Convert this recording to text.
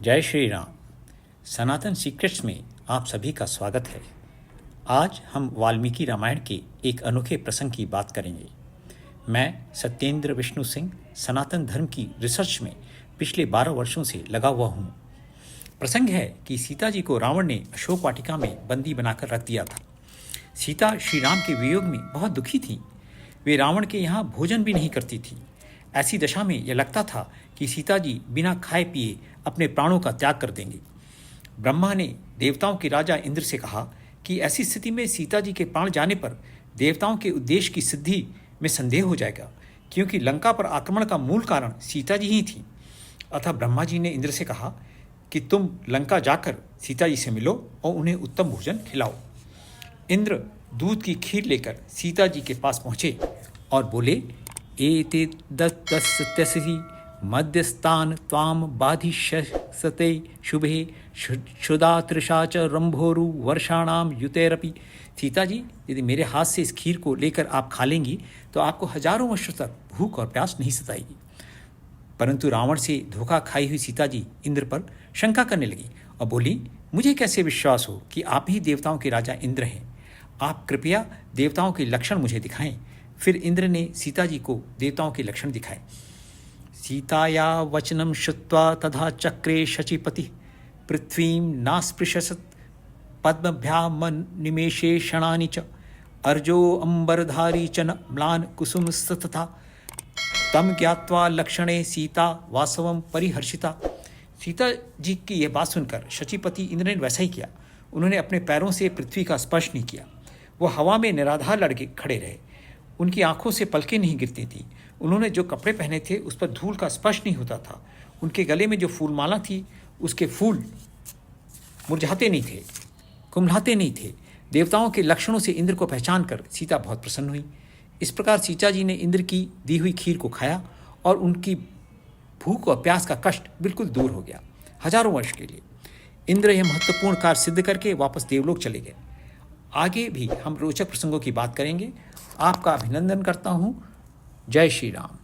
जय श्री राम। सनातन सीक्रेट्स में आप सभी का स्वागत है। आज हम वाल्मीकि रामायण के एक अनोखे प्रसंग की बात करेंगे। मैं सत्येंद्र विष्णु सिंह सनातन धर्म की रिसर्च में पिछले 12 वर्षों से लगा हुआ हूँ। प्रसंग है कि सीता जी को रावण ने अशोक वाटिका में बंदी बनाकर रख दिया था। सीता श्री राम के वियोग में बहुत दुखी थी। वे रावण के यहाँ भोजन भी नहीं करती थी। ऐसी दशा में यह लगता था कि सीता जी बिना खाए पिए अपने प्राणों का त्याग कर देंगे। ब्रह्मा ने देवताओं के राजा इंद्र से कहा कि ऐसी स्थिति में सीता जी के प्राण जाने पर देवताओं के उद्देश्य की सिद्धि में संदेह हो जाएगा, क्योंकि लंका पर आक्रमण का मूल कारण सीता जी ही थी। अतः ब्रह्मा जी ने इंद्र से कहा कि तुम लंका जाकर सीता जी से मिलो और उन्हें उत्तम भोजन खिलाओ। इंद्र दूध की खीर लेकर सीता जी के पास पहुँचे और बोले, एते दत्तस्यसि मध्यस्थान त्वाम बाधिष्यसते शुभे क्षुधा तृषा च रंभोरु वर्षाणाम युतेरपि। सीता जी, यदि मेरे हाथ से इस खीर को लेकर आप खा लेंगी तो आपको हजारों वर्षों तक भूख और प्यास नहीं सताएगी। परंतु रावण से धोखा खाई हुई सीता जी इंद्र पर शंका करने लगी और बोली, मुझे कैसे विश्वास हो कि आप ही देवताओं के राजा इंद्र हैं। आप कृपया देवताओं के लक्षण मुझे दिखाएं। फिर इंद्र ने सीता जी को देवताओं के लक्षण दिखाए। सीताया वचनम श्रुत्वा तथा चक्रे शचीपति पृथ्वीं नास्पृशत पद्मभ्याम निमेषे क्षणानि च अर्जो अंबरधारी च न म्लान कुसुमस्तथा तम ज्ञात्वा लक्षणे सीता वासवम परिहर्षिता। सीता जी की यह बात सुनकर शचीपति इंद्र ने वैसा ही किया। उन्होंने अपने पैरों से पृथ्वी का स्पर्श नहीं किया। वो हवा में निराधार लड़के खड़े रहे। उनकी आंखों से पलकें नहीं गिरती थी। उन्होंने जो कपड़े पहने थे उस पर धूल का स्पर्श नहीं होता था। उनके गले में जो फूलमाला थी उसके फूल मुरझाते नहीं थे, कुम्हलाते नहीं थे। देवताओं के लक्षणों से इंद्र को पहचान कर सीता बहुत प्रसन्न हुई। इस प्रकार सीता जी ने इंद्र की दी हुई खीर को खाया और उनकी भूख और प्यास का कष्ट बिल्कुल दूर हो गया। हजारों वर्ष के लिए इंद्र यह महत्वपूर्ण कार्य सिद्ध करके वापस देवलोक चले गए। आगे भी हम रोचक प्रसंगों की बात करेंगे। आपका अभिनंदन करता हूँ। जय श्री राम।